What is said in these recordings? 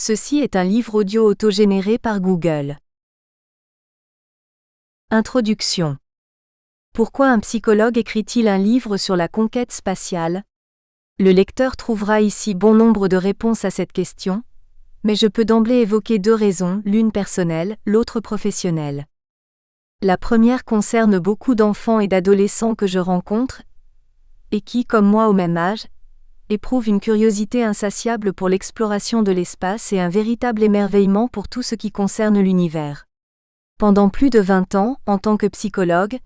Ceci est un livre audio autogénéré par Google. Introduction. Pourquoi un psychologue écrit-il un livre sur la conquête spatiale? Le lecteur trouvera ici bon nombre de réponses à cette question, mais je peux d'emblée évoquer deux raisons, l'une personnelle, l'autre professionnelle. La première concerne beaucoup d'enfants et d'adolescents que je rencontre, et qui, comme moi au même âge, éprouvent une curiosité insatiable pour l'exploration de l'espace et un véritable émerveillement pour tout ce qui concerne l'univers. Pendant plus de 20 ans, en tant que psychologue,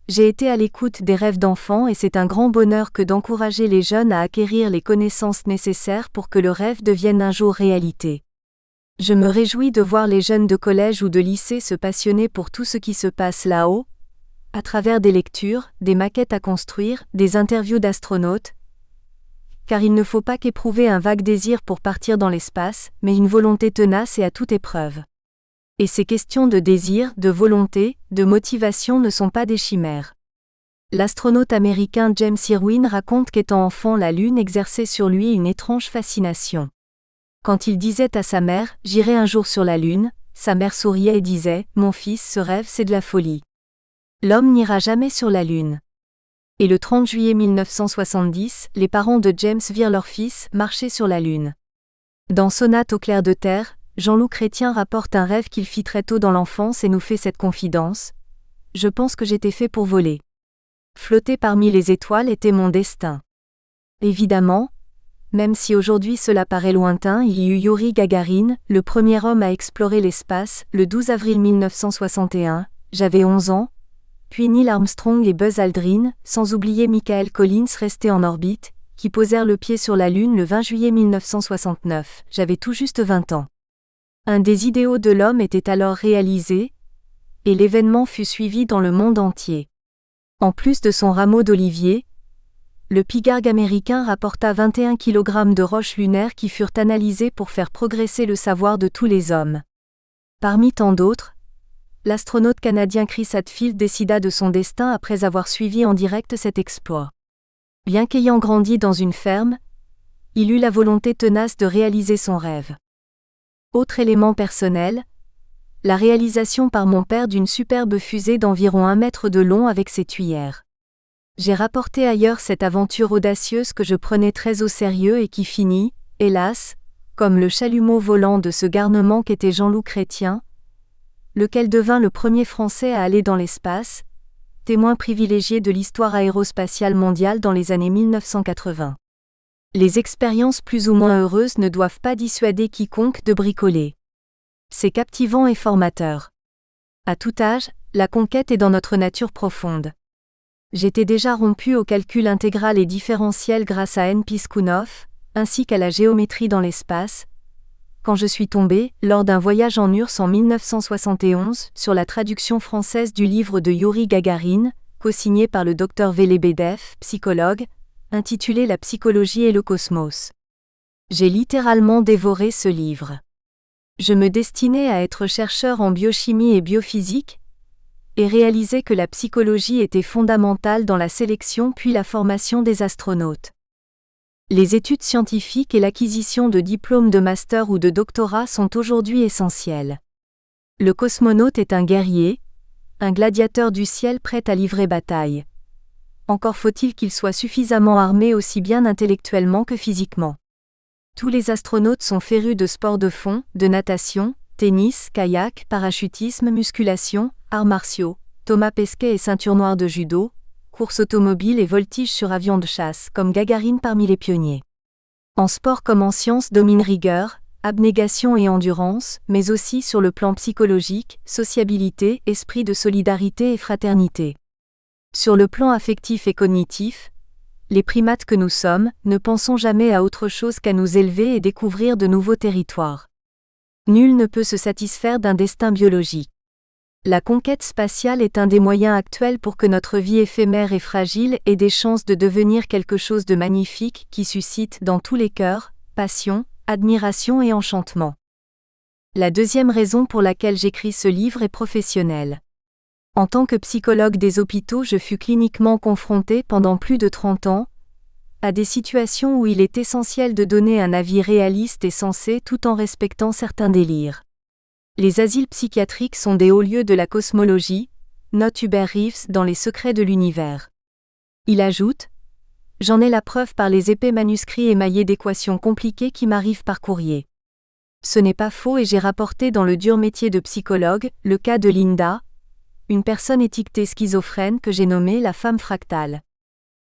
j'ai été à l'écoute des rêves d'enfants et c'est un grand bonheur que d'encourager les jeunes à acquérir les connaissances nécessaires pour que le rêve devienne un jour réalité. Je me réjouis de voir les jeunes de collège ou de lycée se passionner pour tout ce qui se passe là-haut, à travers des lectures, des maquettes à construire, des interviews d'astronautes, car il ne faut pas qu'éprouver un vague désir pour partir dans l'espace, mais une volonté tenace et à toute épreuve. Et ces questions de désir, de volonté, de motivation ne sont pas des chimères. L'astronaute américain James Irwin raconte qu'étant enfant la Lune exerçait sur lui une étrange fascination. Quand il disait à sa mère « J'irai un jour sur la Lune », sa mère souriait et disait « Mon fils, ce rêve c'est de la folie. L'homme n'ira jamais sur la Lune. » Et le 30 juillet 1970, les parents de James virent leur fils marcher sur la Lune. Dans Sonate au clair de terre, Jean-Loup Chrétien rapporte un rêve qu'il fit très tôt dans l'enfance et nous fait cette confidence. « Je pense que j'étais fait pour voler. Flotter parmi les étoiles était mon destin. » Évidemment, même si aujourd'hui cela paraît lointain, il y eut Youri Gagarin, le premier homme à explorer l'espace, le 12 avril 1961, j'avais 11 ans, puis Neil Armstrong et Buzz Aldrin, sans oublier Michael Collins restés en orbite, qui posèrent le pied sur la Lune le 20 juillet 1969, j'avais tout juste 20 ans. Un des idéaux de l'homme était alors réalisé, et l'événement fut suivi dans le monde entier. En plus de son rameau d'olivier, le pigargue américain rapporta 21 kg de roches lunaires qui furent analysées pour faire progresser le savoir de tous les hommes. Parmi tant d'autres, l'astronaute canadien Chris Hadfield décida de son destin après avoir suivi en direct cet exploit. Bien qu'ayant grandi dans une ferme, il eut la volonté tenace de réaliser son rêve. Autre élément personnel, la réalisation par mon père d'une superbe fusée d'environ 1 mètre de long avec ses tuyères. J'ai rapporté ailleurs cette aventure audacieuse que je prenais très au sérieux et qui finit, hélas, comme le chalumeau volant de ce garnement qu'était Jean-Loup Chrétien, lequel devint le premier Français à aller dans l'espace, témoin privilégié de l'histoire aérospatiale mondiale dans les années 1980. Les expériences plus ou moins heureuses ne doivent pas dissuader quiconque de bricoler. C'est captivant et formateur. À tout âge, la conquête est dans notre nature profonde. J'étais déjà rompu au calcul intégral et différentiel grâce à N. Piskunov, ainsi qu'à la géométrie dans l'espace, quand je suis tombé, lors d'un voyage en URSS en 1971, sur la traduction française du livre de Youri Gagarin, co-signé par le Dr Velebedev, psychologue, intitulé La psychologie et le cosmos. J'ai littéralement dévoré ce livre. Je me destinais à être chercheur en biochimie et biophysique, et réalisais que la psychologie était fondamentale dans la sélection puis la formation des astronautes. Les études scientifiques et l'acquisition de diplômes de master ou de doctorat sont aujourd'hui essentielles. Le cosmonaute est un guerrier, un gladiateur du ciel prêt à livrer bataille. Encore faut-il qu'il soit suffisamment armé aussi bien intellectuellement que physiquement. Tous les astronautes sont férus de sports de fond, de natation, tennis, kayak, parachutisme, musculation, arts martiaux, Thomas Pesquet et ceinture noire de judo, course automobile et voltige sur avion de chasse, comme Gagarine parmi les pionniers. En sport comme en sciences domine rigueur, abnégation et endurance, mais aussi sur le plan psychologique, sociabilité, esprit de solidarité et fraternité. Sur le plan affectif et cognitif, les primates que nous sommes, ne pensons jamais à autre chose qu'à nous élever et découvrir de nouveaux territoires. Nul ne peut se satisfaire d'un destin biologique. La conquête spatiale est un des moyens actuels pour que notre vie éphémère et fragile ait des chances de devenir quelque chose de magnifique qui suscite dans tous les cœurs, passion, admiration et enchantement. La deuxième raison pour laquelle j'écris ce livre est professionnelle. En tant que psychologue des hôpitaux, je fus cliniquement confronté pendant plus de 30 ans à des situations où il est essentiel de donner un avis réaliste et sensé tout en respectant certains délires. Les asiles psychiatriques sont des hauts lieux de la cosmologie, note Hubert Reeves dans Les secrets de l'univers. Il ajoute: J'en ai la preuve par les épais manuscrits émaillés d'équations compliquées qui m'arrivent par courrier. Ce n'est pas faux et j'ai rapporté dans le dur métier de psychologue le cas de Linda, une personne étiquetée schizophrène que j'ai nommée la femme fractale.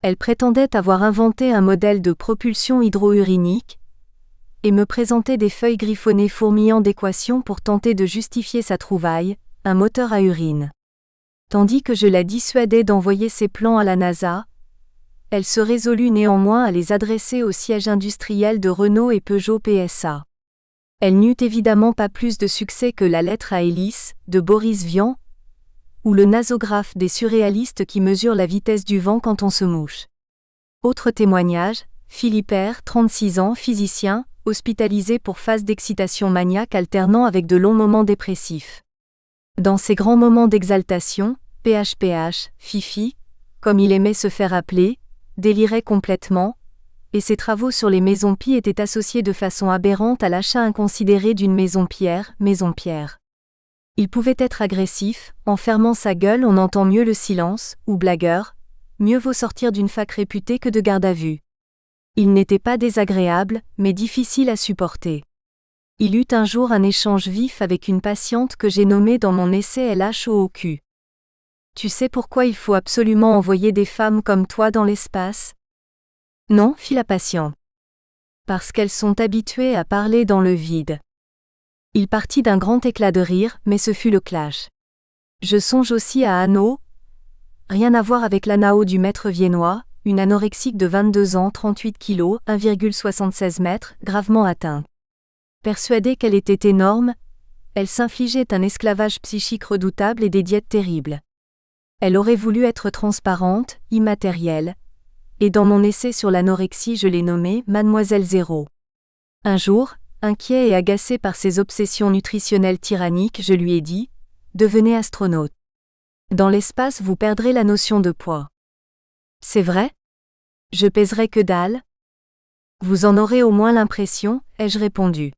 Elle prétendait avoir inventé un modèle de propulsion hydrourinique et me présentait des feuilles griffonnées fourmillant d'équations pour tenter de justifier sa trouvaille, un moteur à urine. Tandis que je la dissuadais d'envoyer ses plans à la NASA, elle se résolut néanmoins à les adresser au siège industriel de Renault et Peugeot PSA. Elle n'eut évidemment pas plus de succès que la lettre à hélice de Boris Vian, ou le nasographe des surréalistes qui mesurent la vitesse du vent quand on se mouche. Autre témoignage, Philippe R., 36 ans, physicien, hospitalisé pour phase d'excitation maniaque alternant avec de longs moments dépressifs. Dans ses grands moments d'exaltation, PHPH, Fifi, comme il aimait se faire appeler, délirait complètement, et ses travaux sur les maisons Pi étaient associés de façon aberrante à l'achat inconsidéré d'une maison Pierre. Il pouvait être agressif, en fermant sa gueule on entend mieux le silence, ou blagueur, mieux vaut sortir d'une fac réputée que de garde à vue. Il n'était pas désagréable, mais difficile à supporter. Il eut un jour un échange vif avec une patiente que j'ai nommée dans mon essai LHOOQ. Tu sais pourquoi il faut absolument envoyer des femmes comme toi dans l'espace ? Non, fit la patiente. Parce qu'elles sont habituées à parler dans le vide. Il partit d'un grand éclat de rire, mais ce fut le clash. Je songe aussi à Anno. Rien à voir avec l'Anao du maître viennois, une anorexique de 22 ans, 38 kilos, 1,76 m, gravement atteinte. Persuadée qu'elle était énorme, elle s'infligeait un esclavage psychique redoutable et des diètes terribles. Elle aurait voulu être transparente, immatérielle, et dans mon essai sur l'anorexie je l'ai nommée Mademoiselle Zéro. Un jour, inquiet et agacé par ses obsessions nutritionnelles tyranniques, je lui ai dit « Devenez astronaute. Dans l'espace vous perdrez la notion de poids. » C'est vrai ? Je pèserai que dalle ? Vous en aurez au moins l'impression, ai-je répondu.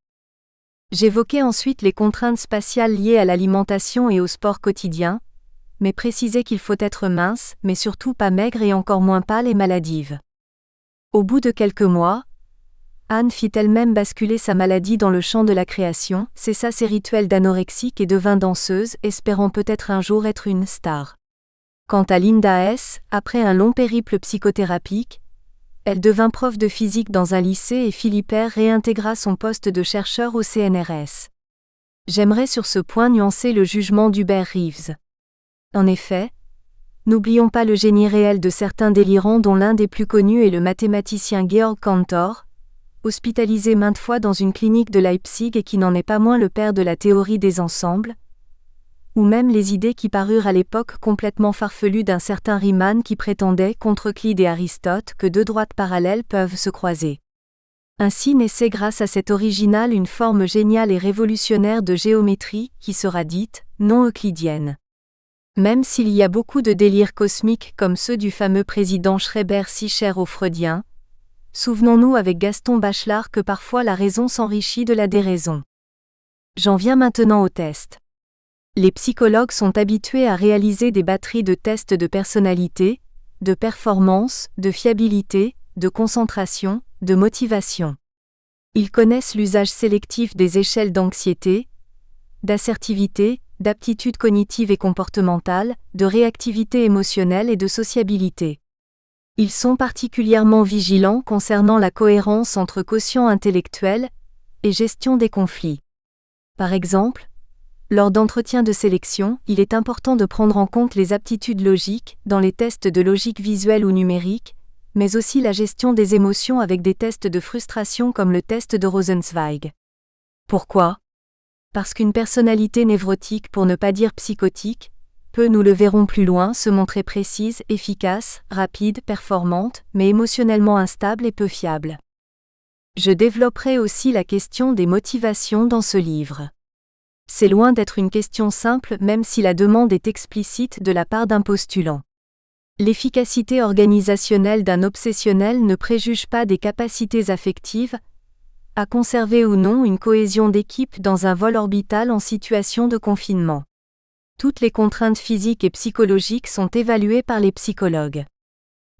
J'évoquai ensuite les contraintes spatiales liées à l'alimentation et au sport quotidien, mais précisai qu'il faut être mince, mais surtout pas maigre et encore moins pâle et maladive. Au bout de quelques mois, Anne fit elle-même basculer sa maladie dans le champ de la création, cessa ses rituels d'anorexique et devint danseuse, espérant peut-être un jour être une star. Quant à Linda S., après un long périple psychothérapique, elle devint prof de physique dans un lycée et Philippe R. réintégra son poste de chercheur au CNRS. J'aimerais sur ce point nuancer le jugement d'Hubert Reeves. En effet, n'oublions pas le génie réel de certains délirants dont l'un des plus connus est le mathématicien Georg Cantor, hospitalisé maintes fois dans une clinique de Leipzig et qui n'en est pas moins le père de la théorie des ensembles, ou même les idées qui parurent à l'époque complètement farfelues d'un certain Riemann qui prétendait, contre Euclide et Aristote, que deux droites parallèles peuvent se croiser. Ainsi naissait grâce à cet original une forme géniale et révolutionnaire de géométrie qui sera dite non euclidienne. Même s'il y a beaucoup de délires cosmiques comme ceux du fameux président Schreiber si cher aux Freudiens, souvenons-nous avec Gaston Bachelard que parfois la raison s'enrichit de la déraison. J'en viens maintenant au test. Les psychologues sont habitués à réaliser des batteries de tests de personnalité, de performance, de fiabilité, de concentration, de motivation. Ils connaissent l'usage sélectif des échelles d'anxiété, d'assertivité, d'aptitude cognitive et comportementale, de réactivité émotionnelle et de sociabilité. Ils sont particulièrement vigilants concernant la cohérence entre quotient intellectuel et gestion des conflits. Par exemple, lors d'entretiens de sélection, il est important de prendre en compte les aptitudes logiques, dans les tests de logique visuelle ou numérique, mais aussi la gestion des émotions avec des tests de frustration comme le test de Rosenzweig. Pourquoi ? Parce qu'une personnalité névrotique, pour ne pas dire psychotique, peut, nous le verrons plus loin, se montrer précise, efficace, rapide, performante, mais émotionnellement instable et peu fiable. Je développerai aussi la question des motivations dans ce livre. C'est loin d'être une question simple même si la demande est explicite de la part d'un postulant. L'efficacité organisationnelle d'un obsessionnel ne préjuge pas des capacités affectives, à conserver ou non une cohésion d'équipe dans un vol orbital en situation de confinement. Toutes les contraintes physiques et psychologiques sont évaluées par les psychologues.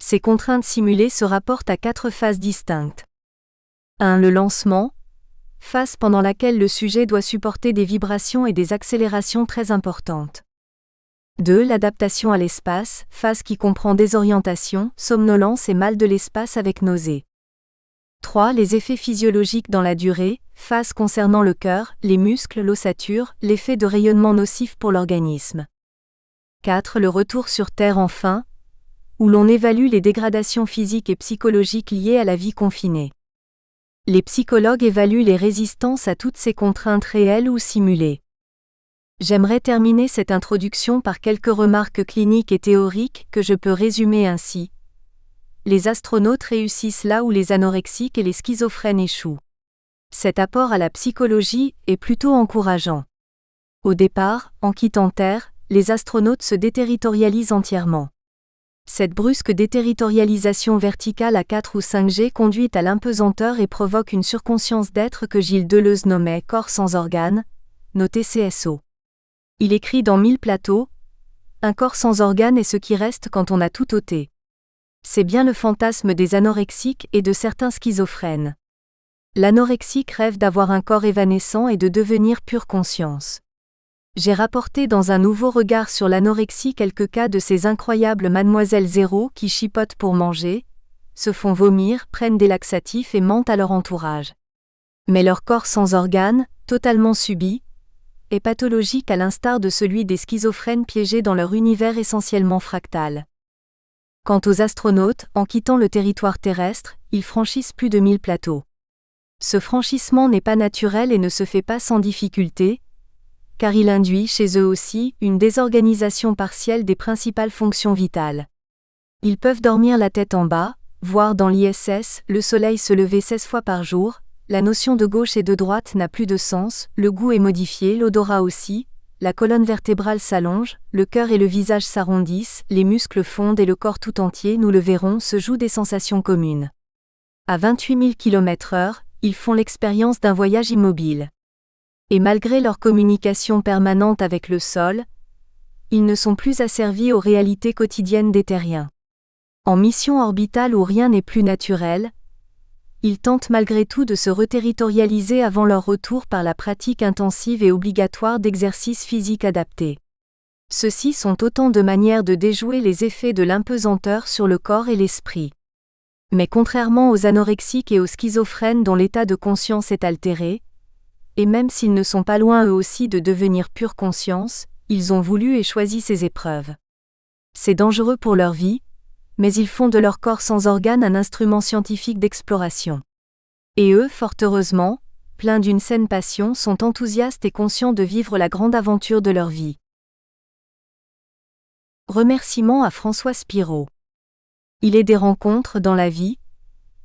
Ces contraintes simulées se rapportent à 4 phases distinctes. 1. Le lancement, phase pendant laquelle le sujet doit supporter des vibrations et des accélérations très importantes. 2. L'adaptation à l'espace, phase qui comprend désorientation, somnolence et mal de l'espace avec nausées. 3. Les effets physiologiques dans la durée, phase concernant le cœur, les muscles, l'ossature, l'effet de rayonnement nocif pour l'organisme. 4. Le retour sur Terre enfin, où l'on évalue les dégradations physiques et psychologiques liées à la vie confinée. Les psychologues évaluent les résistances à toutes ces contraintes réelles ou simulées. J'aimerais terminer cette introduction par quelques remarques cliniques et théoriques que je peux résumer ainsi. Les astronautes réussissent là où les anorexiques et les schizophrènes échouent. Cet apport à la psychologie est plutôt encourageant. Au départ, en quittant Terre, les astronautes se déterritorialisent entièrement. Cette brusque déterritorialisation verticale à 4 ou 5G conduit à l'impesanteur et provoque une surconscience d'être que Gilles Deleuze nommait « corps sans organes », noté CSO. Il écrit dans 1000 plateaux « Un corps sans organes est ce qui reste quand on a tout ôté ». C'est bien le fantasme des anorexiques et de certains schizophrènes. L'anorexique rêve d'avoir un corps évanescent et de devenir pure conscience. J'ai rapporté dans un nouveau regard sur l'anorexie quelques cas de ces incroyables mademoiselles zéro qui chipotent pour manger, se font vomir, prennent des laxatifs et mentent à leur entourage. Mais leur corps sans organes, totalement subi, est pathologique à l'instar de celui des schizophrènes piégés dans leur univers essentiellement fractal. Quant aux astronautes, en quittant le territoire terrestre, ils franchissent plus de 1000 plateaux. Ce franchissement n'est pas naturel et ne se fait pas sans difficulté, car il induit chez eux aussi une désorganisation partielle des principales fonctions vitales. Ils peuvent dormir la tête en bas, voir dans l'ISS le soleil se lever 16 fois par jour, la notion de gauche et de droite n'a plus de sens, le goût est modifié, l'odorat aussi, la colonne vertébrale s'allonge, le cœur et le visage s'arrondissent, les muscles fondent et le corps tout entier, nous le verrons, se joue des sensations communes. À 28 000 km/h, ils font l'expérience d'un voyage immobile. Et malgré leur communication permanente avec le sol, ils ne sont plus asservis aux réalités quotidiennes des terriens. En mission orbitale où rien n'est plus naturel, ils tentent malgré tout de se reterritorialiser avant leur retour par la pratique intensive et obligatoire d'exercices physiques adaptés. Ceux-ci sont autant de manières de déjouer les effets de l'impesanteur sur le corps et l'esprit. Mais contrairement aux anorexiques et aux schizophrènes dont l'état de conscience est altéré, et même s'ils ne sont pas loin eux aussi de devenir pure conscience, ils ont voulu et choisi ces épreuves. C'est dangereux pour leur vie, mais ils font de leur corps sans organes un instrument scientifique d'exploration. Et eux, fort heureusement, pleins d'une saine passion, sont enthousiastes et conscients de vivre la grande aventure de leur vie. Remerciements à François Spiro. Il est des rencontres dans la vie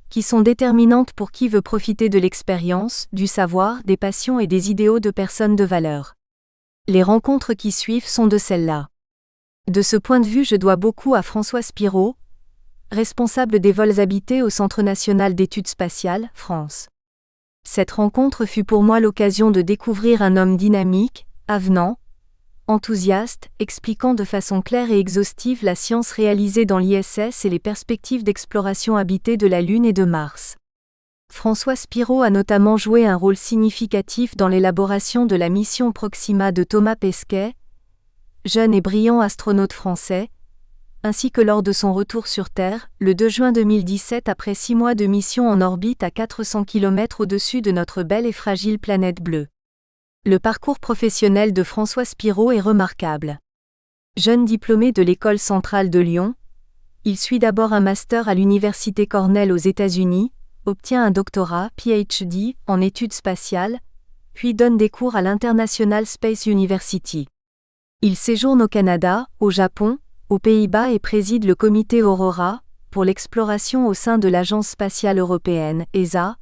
qui sont déterminantes pour qui veut profiter de l'expérience, du savoir, des passions et des idéaux de personnes de valeur. Les rencontres qui suivent sont de celles-là. De ce point de vue, je dois beaucoup à François Spiro, responsable des vols habités au Centre national d'études spatiales, France. Cette rencontre fut pour moi l'occasion de découvrir un homme dynamique, avenant, enthousiaste, expliquant de façon claire et exhaustive la science réalisée dans l'ISS et les perspectives d'exploration habitée de la Lune et de Mars. François Spiro a notamment joué un rôle significatif dans l'élaboration de la mission Proxima de Thomas Pesquet, jeune et brillant astronaute français, ainsi que lors de son retour sur Terre, le 2 juin 2017 après 6 mois de mission en orbite à 400 km au-dessus de notre belle et fragile planète bleue. Le parcours professionnel de François Spiro est remarquable. Jeune diplômé de l'École centrale de Lyon, il suit d'abord un master à l'Université Cornell aux États-Unis, obtient un doctorat, PhD, en études spatiales, puis donne des cours à l'International Space University. Il séjourne au Canada, au Japon, aux Pays-Bas et préside le comité Aurora, pour l'exploration au sein de l'Agence spatiale européenne, ESA,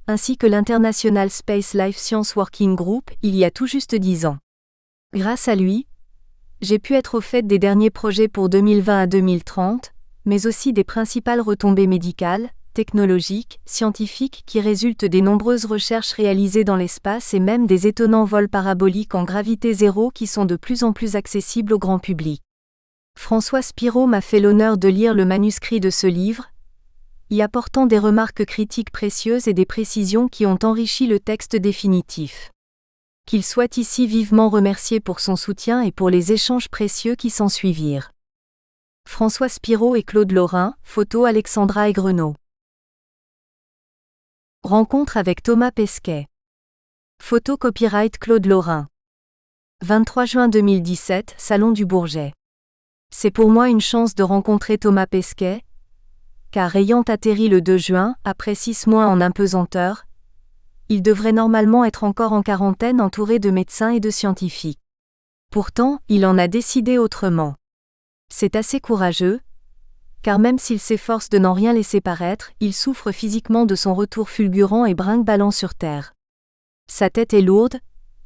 ainsi que l'International Space Life Science Working Group, il y a tout juste 10 ans. Grâce à lui, j'ai pu être au fait des derniers projets pour 2020 à 2030, mais aussi des principales retombées médicales, technologiques, scientifiques qui résultent des nombreuses recherches réalisées dans l'espace et même des étonnants vols paraboliques en gravité zéro qui sont de plus en plus accessibles au grand public. François Spiro m'a fait l'honneur de lire le manuscrit de ce livre, y apportant des remarques critiques précieuses et des précisions qui ont enrichi le texte définitif. Qu'il soit ici vivement remercié pour son soutien et pour les échanges précieux qui s'ensuivirent. François Spiro et Claude Lorrain, photo Alexandra Aigrenaud. Rencontre avec Thomas Pesquet. Photo copyright Claude Lorrain. 23 juin 2017, Salon du Bourget. C'est pour moi une chance de rencontrer Thomas Pesquet, car ayant atterri le 2 juin, après 6 mois en impesanteur, il devrait normalement être encore en quarantaine entouré de médecins et de scientifiques. Pourtant, il en a décidé autrement. C'est assez courageux, car même s'il s'efforce de n'en rien laisser paraître, il souffre physiquement de son retour fulgurant et brinque-ballant sur Terre. Sa tête est lourde,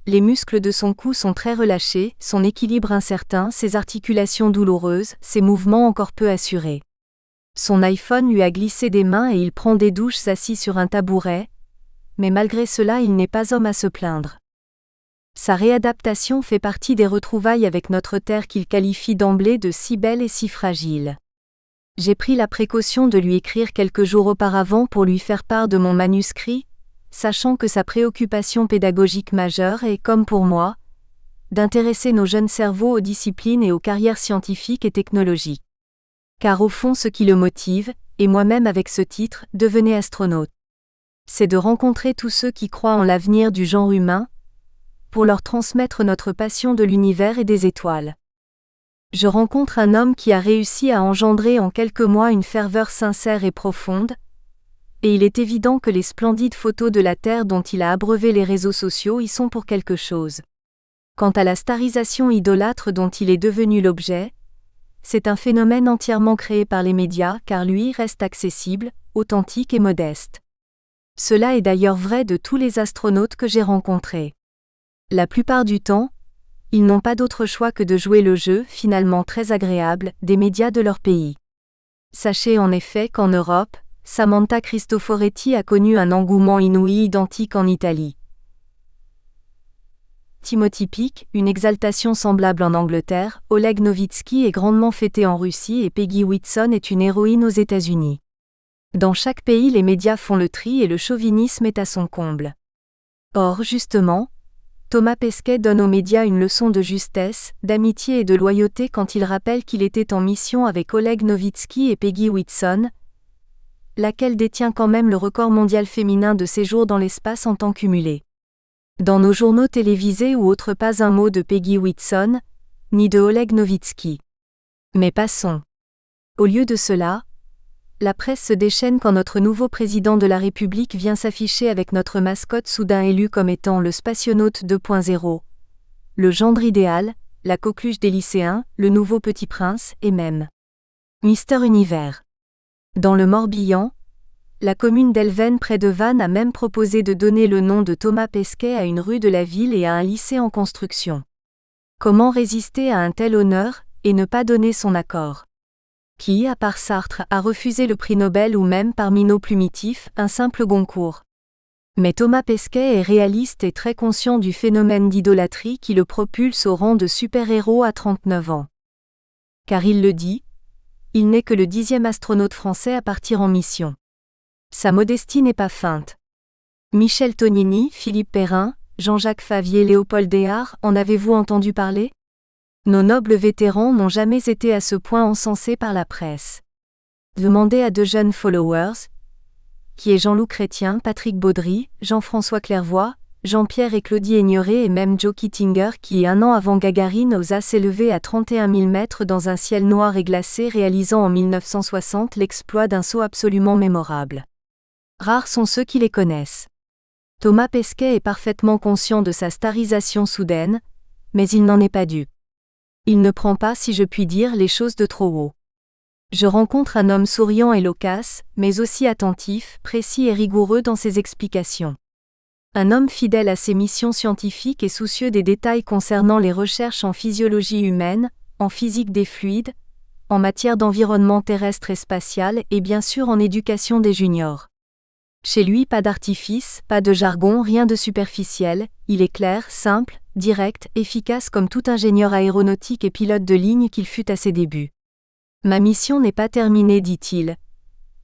les muscles de son cou sont très relâchés, son équilibre incertain, ses articulations douloureuses, ses mouvements encore peu assurés. Son iPhone lui a glissé des mains et il prend des douches assis sur un tabouret, mais malgré cela il n'est pas homme à se plaindre. Sa réadaptation fait partie des retrouvailles avec notre Terre qu'il qualifie d'emblée de si belle et si fragile. J'ai pris la précaution de lui écrire quelques jours auparavant pour lui faire part de mon manuscrit, sachant que sa préoccupation pédagogique majeure est, comme pour moi, d'intéresser nos jeunes cerveaux aux disciplines et aux carrières scientifiques et technologiques. Car au fond ce qui le motive, et moi-même avec ce titre, devenez astronaute, c'est de rencontrer tous ceux qui croient en l'avenir du genre humain, pour leur transmettre notre passion de l'univers et des étoiles. Je rencontre un homme qui a réussi à engendrer en quelques mois une ferveur sincère et profonde, et il est évident que les splendides photos de la Terre dont il a abreuvé les réseaux sociaux y sont pour quelque chose. Quant à la starisation idolâtre dont il est devenu l'objet, c'est un phénomène entièrement créé par les médias car lui reste accessible, authentique et modeste. Cela est d'ailleurs vrai de tous les astronautes que j'ai rencontrés. La plupart du temps, ils n'ont pas d'autre choix que de jouer le jeu, finalement très agréable, des médias de leur pays. Sachez en effet qu'en Europe, Samantha Cristoforetti a connu un engouement inouï identique en Italie. Timothy Peake, une exaltation semblable en Angleterre, Oleg Novitsky est grandement fêté en Russie et Peggy Whitson est une héroïne aux États-Unis. Dans chaque pays les médias font le tri et le chauvinisme est à son comble. Or justement, Thomas Pesquet donne aux médias une leçon de justesse, d'amitié et de loyauté quand il rappelle qu'il était en mission avec Oleg Novitsky et Peggy Whitson, laquelle détient quand même le record mondial féminin de séjour dans l'espace en temps cumulé. Dans nos journaux télévisés ou autres pas un mot de Peggy Whitson, ni de Oleg Novitsky. Mais passons. Au lieu de cela, la presse se déchaîne quand notre nouveau président de la République vient s'afficher avec notre mascotte soudain élu comme étant le spationaute 2.0, le gendre idéal, la coqueluche des lycéens, le nouveau petit prince et même Mister Univers. Dans le Morbihan, la commune d'Elven près de Vannes a même proposé de donner le nom de Thomas Pesquet à une rue de la ville et à un lycée en construction. Comment résister à un tel honneur et ne pas donner son accord ? Qui, à part Sartre, a refusé le prix Nobel ou même, parmi nos plumitifs, un simple Goncourt. Mais Thomas Pesquet est réaliste et très conscient du phénomène d'idolâtrie qui le propulse au rang de super-héros à 39 ans. Car il le dit, il n'est que le 10e astronaute français à partir en mission. Sa modestie n'est pas feinte. Michel Tonini, Philippe Perrin, Jean-Jacques Favier, Léopold Déard, en avez-vous entendu parler ? Nos nobles vétérans n'ont jamais été à ce point encensés par la presse. Demandez à de jeunes followers, qui est Jean-Loup Chrétien, Patrick Baudry, Jean-François Clairvoy, Jean-Pierre et Claudie Aigneret et même Joe Kittinger qui, un an avant Gagarine, osa s'élever à 31 000 mètres dans un ciel noir et glacé, réalisant en 1960 l'exploit d'un saut absolument mémorable. Rares sont ceux qui les connaissent. Thomas Pesquet est parfaitement conscient de sa starisation soudaine, mais il n'en est pas dupe. Il ne prend pas, si je puis dire, les choses de trop haut. Je rencontre un homme souriant et loquace, mais aussi attentif, précis et rigoureux dans ses explications. Un homme fidèle à ses missions scientifiques et soucieux des détails concernant les recherches en physiologie humaine, en physique des fluides, en matière d'environnement terrestre et spatial et bien sûr en éducation des juniors. Chez lui, pas d'artifice, pas de jargon, rien de superficiel, il est clair, simple, direct, efficace comme tout ingénieur aéronautique et pilote de ligne qu'il fut à ses débuts. Ma mission n'est pas terminée, dit-il.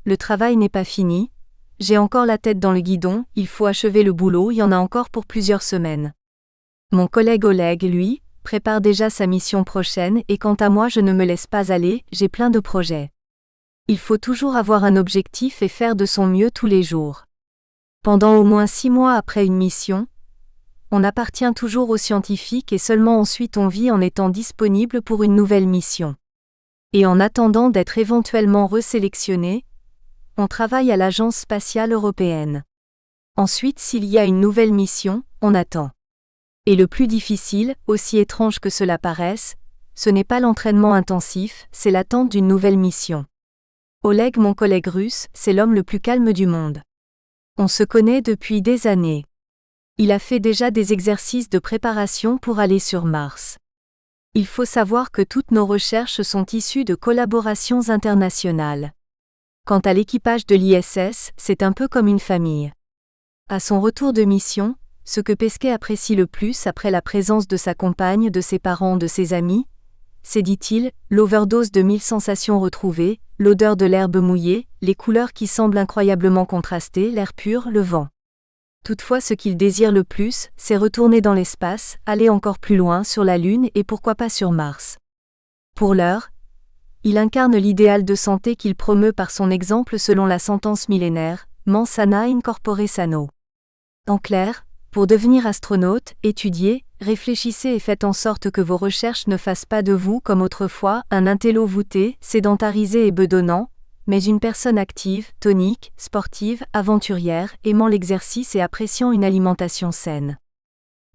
Le travail n'est pas fini. J'ai encore la tête dans le guidon, il faut achever le boulot, il y en a encore pour plusieurs semaines. Mon collègue Oleg, lui, prépare déjà sa mission prochaine et quant à moi je ne me laisse pas aller, j'ai plein de projets. Il faut toujours avoir un objectif et faire de son mieux tous les jours. Pendant au moins 6 mois après une mission, on appartient toujours aux scientifiques et seulement ensuite on vit en étant disponible pour une nouvelle mission. Et en attendant d'être éventuellement resélectionné, on travaille à l'Agence spatiale européenne. Ensuite, s'il y a une nouvelle mission, on attend. Et le plus difficile, aussi étrange que cela paraisse, ce n'est pas l'entraînement intensif, c'est l'attente d'une nouvelle mission. Oleg, mon collègue russe, c'est l'homme le plus calme du monde. On se connaît depuis des années. Il a fait déjà des exercices de préparation pour aller sur Mars. Il faut savoir que toutes nos recherches sont issues de collaborations internationales. Quant à l'équipage de l'ISS, c'est un peu comme une famille. À son retour de mission, ce que Pesquet apprécie le plus après la présence de sa compagne, de ses parents, de ses amis, c'est, dit-il, l'overdose de 1000 sensations retrouvées, l'odeur de l'herbe mouillée, les couleurs qui semblent incroyablement contrastées, l'air pur, le vent. Toutefois, ce qu'il désire le plus, c'est retourner dans l'espace, aller encore plus loin sur la Lune et pourquoi pas sur Mars. Pour l'heure, il incarne l'idéal de santé qu'il promeut par son exemple selon la sentence millénaire, mens sana in corpore sano. En clair, pour devenir astronaute, étudiez, réfléchissez et faites en sorte que vos recherches ne fassent pas de vous, comme autrefois, un intello voûté, sédentarisé et bedonnant, mais une personne active, tonique, sportive, aventurière, aimant l'exercice et appréciant une alimentation saine.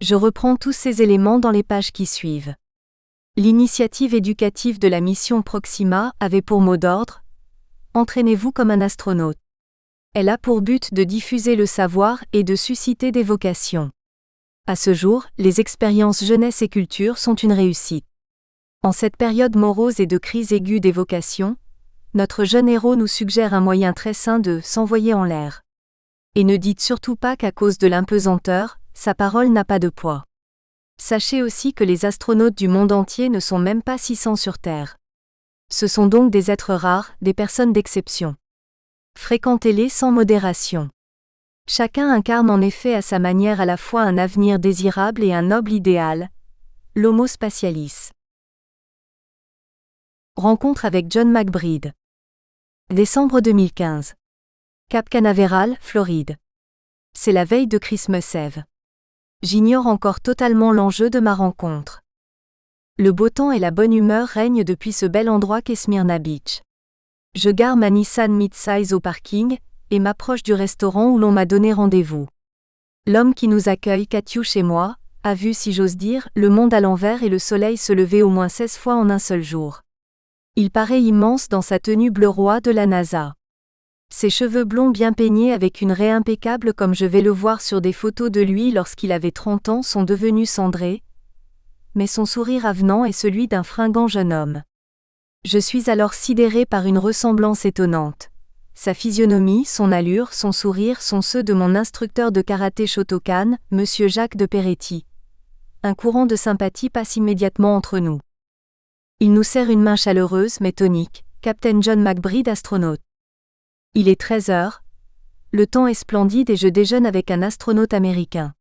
Je reprends tous ces éléments dans les pages qui suivent. L'initiative éducative de la mission Proxima avait pour mot d'ordre « Entraînez-vous comme un astronaute ». Elle a pour but de diffuser le savoir et de susciter des vocations. À ce jour, les expériences jeunesse et culture sont une réussite. En cette période morose et de crise aiguë des vocations, notre jeune héros nous suggère un moyen très sain de s'envoyer en l'air. Et ne dites surtout pas qu'à cause de l'impesanteur, sa parole n'a pas de poids. Sachez aussi que les astronautes du monde entier ne sont même pas 600 sur Terre. Ce sont donc des êtres rares, des personnes d'exception. Fréquentez-les sans modération. Chacun incarne en effet à sa manière à la fois un avenir désirable et un noble idéal, l'Homo spatialis. Rencontre avec John McBride. Décembre 2015. Cap Canaveral, Floride. C'est la veille de Christmas Eve. J'ignore encore totalement l'enjeu de ma rencontre. Le beau temps et la bonne humeur règnent depuis ce bel endroit qu'est Smyrna Beach. Je gare ma Nissan Midsize au parking, et m'approche du restaurant où l'on m'a donné rendez-vous. L'homme qui nous accueille, Katiouche et moi, a vu, si j'ose dire, le monde à l'envers et le soleil se lever au moins 16 fois en un seul jour. Il paraît immense dans sa tenue bleu roi de la NASA. Ses cheveux blonds bien peignés avec une raie impeccable comme je vais le voir sur des photos de lui lorsqu'il avait 30 ans sont devenus cendrés, mais son sourire avenant est celui d'un fringant jeune homme. Je suis alors sidéré par une ressemblance étonnante. Sa physionomie, son allure, son sourire sont ceux de mon instructeur de karaté Shotokan, Monsieur Jacques de Peretti. Un courant de sympathie passe immédiatement entre nous. Il nous serre une main chaleureuse mais tonique, Captain John McBride, astronaute. Il est 13h, le temps est splendide et je déjeune avec un astronaute américain.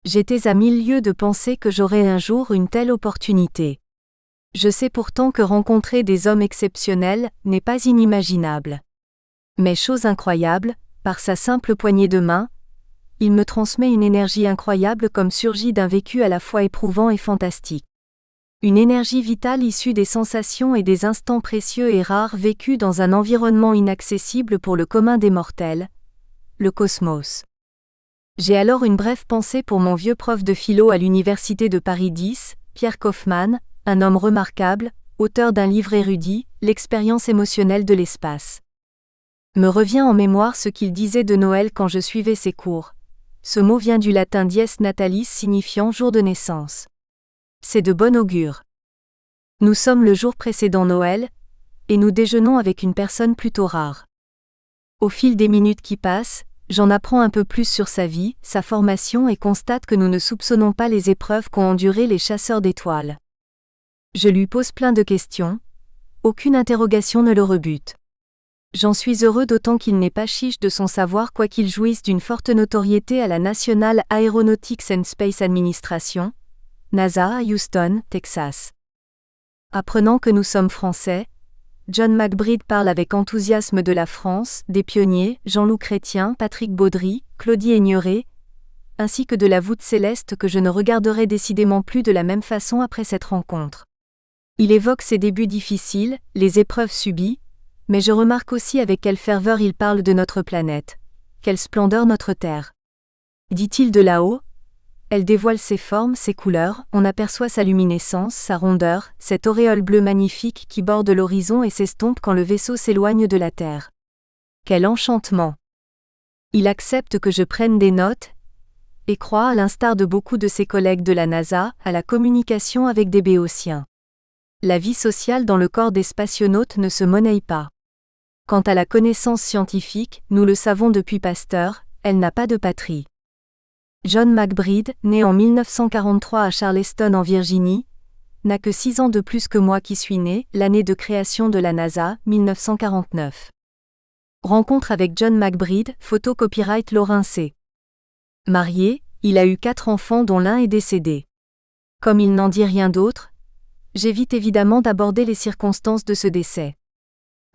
J'étais à 1000 lieues de penser que j'aurais un jour une telle opportunité. Je sais pourtant que rencontrer des hommes exceptionnels n'est pas inimaginable. Mais chose incroyable, par sa simple poignée de main, il me transmet une énergie incroyable comme surgie d'un vécu à la fois éprouvant et fantastique. Une énergie vitale issue des sensations et des instants précieux et rares vécus dans un environnement inaccessible pour le commun des mortels, le cosmos. J'ai alors une brève pensée pour mon vieux prof de philo à l'université de Paris 10, Pierre Kaufmann, un homme remarquable, auteur d'un livre érudit, L'expérience émotionnelle de l'espace. Me revient en mémoire ce qu'il disait de Noël quand je suivais ses cours. Ce mot vient du latin dies natalis signifiant jour de naissance. C'est de bon augure. Nous sommes le jour précédant Noël, et nous déjeunons avec une personne plutôt rare. Au fil des minutes qui passent, j'en apprends un peu plus sur sa vie, sa formation et constate que nous ne soupçonnons pas les épreuves qu'ont endurées les chasseurs d'étoiles. Je lui pose plein de questions, aucune interrogation ne le rebute. J'en suis heureux d'autant qu'il n'est pas chiche de son savoir quoiqu'il jouisse d'une forte notoriété à la National Aeronautics and Space Administration, NASA à Houston, Texas. Apprenant que nous sommes français, John McBride parle avec enthousiasme de la France, des pionniers, Jean-Loup Chrétien, Patrick Baudry, Claudie Aigneret, ainsi que de la voûte céleste que je ne regarderai décidément plus de la même façon après cette rencontre. Il évoque ses débuts difficiles, les épreuves subies, mais je remarque aussi avec quelle ferveur il parle de notre planète. Quelle splendeur notre Terre. Dit-il de là-haut, elle dévoile ses formes, ses couleurs, on aperçoit sa luminescence, sa rondeur, cette auréole bleue magnifique qui borde l'horizon et s'estompe quand le vaisseau s'éloigne de la Terre. Quel enchantement! Il accepte que je prenne des notes, et croit, à l'instar de beaucoup de ses collègues de la NASA, à la communication avec des béotiens. La vie sociale dans le corps des spationautes ne se monnaie pas. Quant à la connaissance scientifique, nous le savons depuis Pasteur, elle n'a pas de patrie. John McBride, né en 1943 à Charleston en Virginie, n'a que 6 ans de plus que moi qui suis né, l'année de création de la NASA, 1949. Rencontre avec John McBride, photo copyright Laurin C. Marié, il a eu 4 enfants dont l'un est décédé. Comme il n'en dit rien d'autre, j'évite évidemment d'aborder les circonstances de ce décès.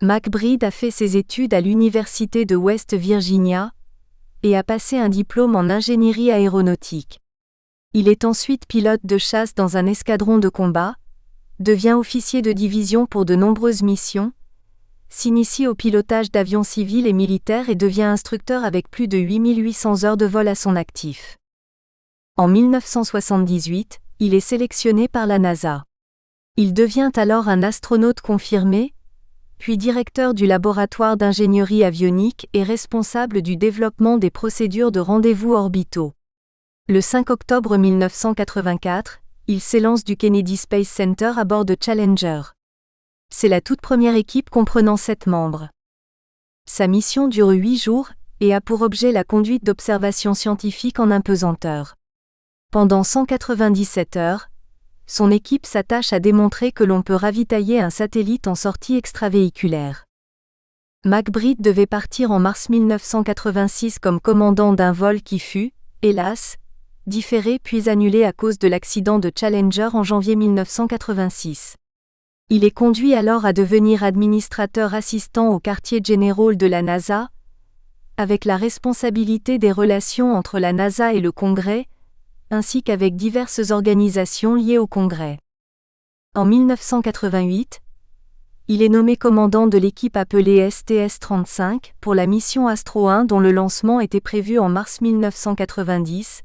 McBride a fait ses études à l'Université de West Virginia, et a passé un diplôme en ingénierie aéronautique. Il est ensuite pilote de chasse dans un escadron de combat, devient officier de division pour de nombreuses missions, s'initie au pilotage d'avions civils et militaires et devient instructeur avec plus de 8800 heures de vol à son actif. En 1978, il est sélectionné par la NASA. Il devient alors un astronaute confirmé, puis directeur du laboratoire d'ingénierie avionique et responsable du développement des procédures de rendez-vous orbitaux. Le 5 octobre 1984, il s'élance du Kennedy Space Center à bord de Challenger. C'est la toute première équipe comprenant 7 membres. Sa mission dure 8 jours et a pour objet la conduite d'observations scientifiques en impesanteur. Pendant 197 heures, son équipe s'attache à démontrer que l'on peut ravitailler un satellite en sortie extravéhiculaire. McBride devait partir en mars 1986 comme commandant d'un vol qui fut, hélas, différé puis annulé à cause de l'accident de Challenger en janvier 1986. Il est conduit alors à devenir administrateur assistant au quartier général de la NASA, avec la responsabilité des relations entre la NASA et le Congrès, ainsi qu'avec diverses organisations liées au Congrès. En 1988, il est nommé commandant de l'équipe appelée STS-35 pour la mission Astro 1 dont le lancement était prévu en mars 1990,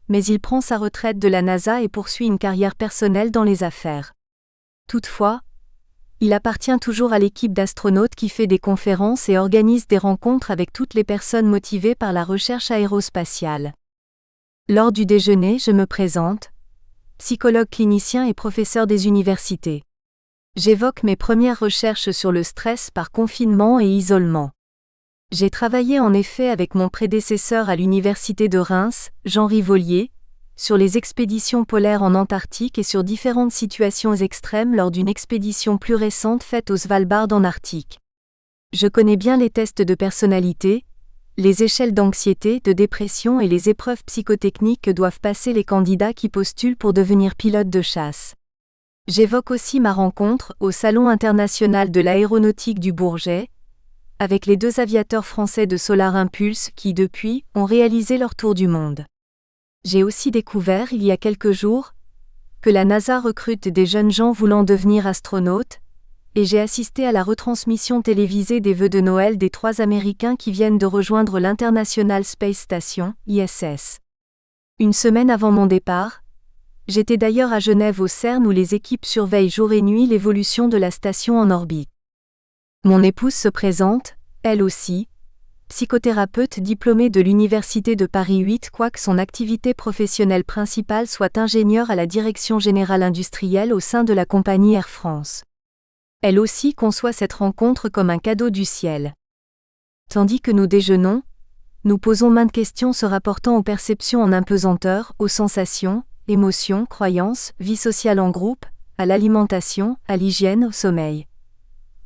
mais il prend sa retraite de la NASA et poursuit une carrière personnelle dans les affaires. Toutefois, il appartient toujours à l'équipe d'astronautes qui fait des conférences et organise des rencontres avec toutes les personnes motivées par la recherche aérospatiale. Lors du déjeuner, je me présente, psychologue clinicien et professeur des universités. J'évoque mes premières recherches sur le stress par confinement et isolement. J'ai travaillé en effet avec mon prédécesseur à l'université de Reims, Jean Rivolier, sur les expéditions polaires en Antarctique et sur différentes situations extrêmes lors d'une expédition plus récente faite au Svalbard en Arctique. Je connais bien les tests de personnalité, les échelles d'anxiété, de dépression et les épreuves psychotechniques que doivent passer les candidats qui postulent pour devenir pilote de chasse. J'évoque aussi ma rencontre, au Salon international de l'aéronautique du Bourget, avec les 2 aviateurs français de Solar Impulse qui, depuis, ont réalisé leur tour du monde. J'ai aussi découvert, il y a quelques jours, que la NASA recrute des jeunes gens voulant devenir astronautes, et j'ai assisté à la retransmission télévisée des vœux de Noël des 3 Américains qui viennent de rejoindre l'International Space Station, ISS. Une semaine avant mon départ, j'étais d'ailleurs à Genève au CERN où les équipes surveillent jour et nuit l'évolution de la station en orbite. Mon épouse se présente, elle aussi, psychothérapeute diplômé de l'Université de Paris 8, quoique son activité professionnelle principale soit ingénieure à la Direction Générale Industrielle au sein de la compagnie Air France. Elle aussi conçoit cette rencontre comme un cadeau du ciel. Tandis que nous déjeunons, nous posons maintes questions se rapportant aux perceptions en impesanteur, aux sensations, émotions, croyances, vie sociale en groupe, à l'alimentation, à l'hygiène, au sommeil.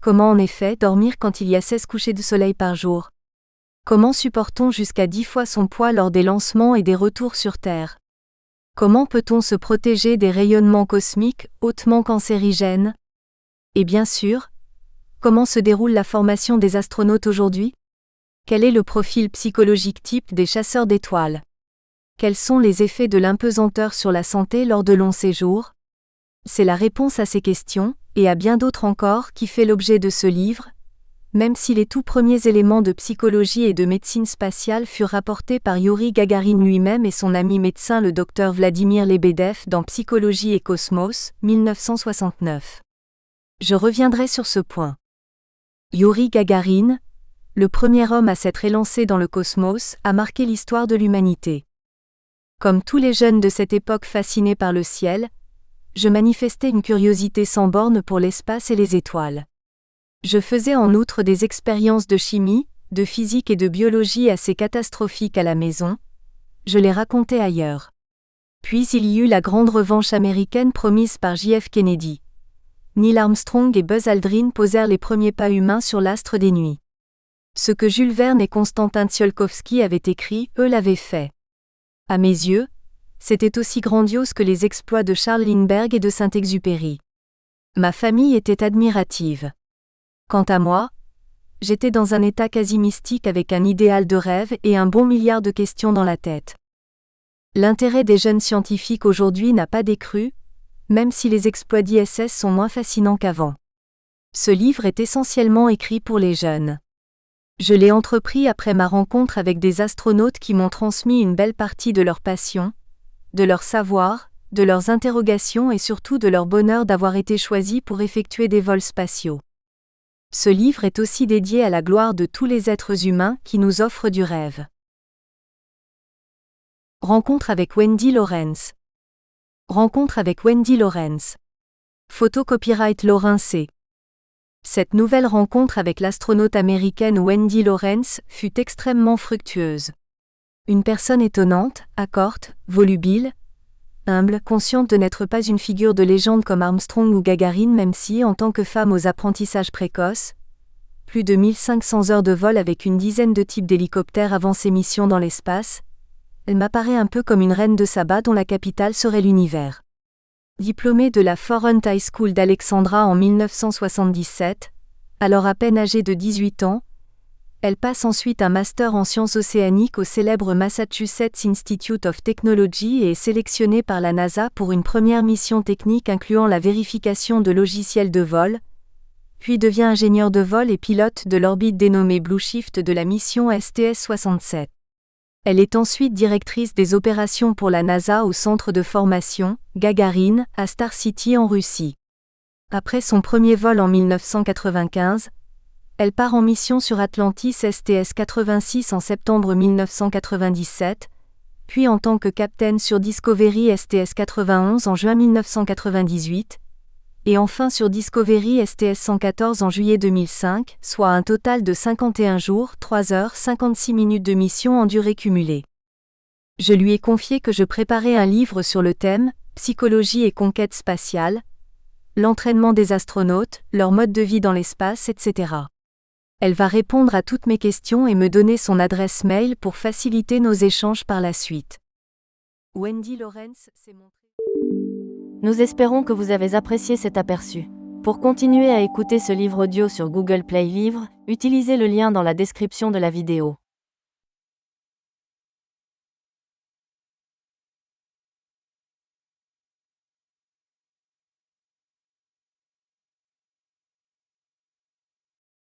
Comment en effet dormir quand il y a 16 couchers de soleil par jour? Comment supporte-t-on jusqu'à 10 fois son poids lors des lancements et des retours sur Terre? Comment peut-on se protéger des rayonnements cosmiques hautement cancérigènes? Et bien sûr, comment se déroule la formation des astronautes aujourd'hui? Quel est le profil psychologique type des chasseurs d'étoiles? Quels sont les effets de l'impesanteur sur la santé lors de longs séjours? C'est la réponse à ces questions, et à bien d'autres encore, qui fait l'objet de ce livre, même si les tout premiers éléments de psychologie et de médecine spatiale furent rapportés par Youri Gagarin lui-même et son ami médecin le Dr Vladimir Lebedev dans Psychologie et Cosmos, 1969. Je reviendrai sur ce point. Youri Gagarin, le premier homme à s'être élancé dans le cosmos, a marqué l'histoire de l'humanité. Comme tous les jeunes de cette époque fascinés par le ciel, je manifestais une curiosité sans borne pour l'espace et les étoiles. Je faisais en outre des expériences de chimie, de physique et de biologie assez catastrophiques à la maison. Je les racontais ailleurs. Puis il y eut la grande revanche américaine promise par J.F. Kennedy. Neil Armstrong et Buzz Aldrin posèrent les premiers pas humains sur l'astre des nuits. Ce que Jules Verne et Konstantin Tsiolkovsky avaient écrit, eux l'avaient fait. À mes yeux, c'était aussi grandiose que les exploits de Charles Lindbergh et de Saint-Exupéry. Ma famille était admirative. Quant à moi, j'étais dans un état quasi mystique avec un idéal de rêve et un bon milliard de questions dans la tête. L'intérêt des jeunes scientifiques aujourd'hui n'a pas décru, même si les exploits d'ISS sont moins fascinants qu'avant. Ce livre est essentiellement écrit pour les jeunes. Je l'ai entrepris après ma rencontre avec des astronautes qui m'ont transmis une belle partie de leur passion, de leur savoir, de leurs interrogations et surtout de leur bonheur d'avoir été choisis pour effectuer des vols spatiaux. Ce livre est aussi dédié à la gloire de tous les êtres humains qui nous offrent du rêve. Rencontre avec Wendy Lawrence. Rencontre avec Wendy Lawrence. Photo copyright Laurin C. Cette nouvelle rencontre avec l'astronaute américaine Wendy Lawrence fut extrêmement fructueuse. Une personne étonnante, accorte, volubile, humble, consciente de n'être pas une figure de légende comme Armstrong ou Gagarin même si, en tant que femme aux apprentissages précoces, plus de 1500 heures de vol avec une dizaine de types d'hélicoptères avant ses missions dans l'espace, elle m'apparaît un peu comme une reine de sabbat dont la capitale serait l'univers. Diplômée de la Foreign High School d'Alexandra en 1977, alors à peine âgée de 18 ans, elle passe ensuite un master en sciences océaniques au célèbre Massachusetts Institute of Technology et est sélectionnée par la NASA pour une première mission technique incluant la vérification de logiciels de vol, puis devient ingénieure de vol et pilote de l'orbite dénommée Blue Shift de la mission STS-67. Elle est ensuite directrice des opérations pour la NASA au centre de formation, Gagarine, à Star City en Russie. Après son premier vol en 1995, elle part en mission sur Atlantis STS-86 en septembre 1997, puis en tant que capitaine sur Discovery STS-91 en juin 1998, et enfin sur Discovery STS-114 en juillet 2005, soit un total de 51 jours, 3 heures 56 minutes de mission en durée cumulée. Je lui ai confié que je préparais un livre sur le thème « Psychologie et conquête spatiale », l'entraînement des astronautes, leur mode de vie dans l'espace, etc. Elle va répondre à toutes mes questions et me donner son adresse mail pour faciliter nos échanges par la suite. Wendy Lawrence s'est montrée. Nous espérons que vous avez apprécié cet aperçu. Pour continuer à écouter ce livre audio sur Google Play Livres, utilisez le lien dans la description de la vidéo.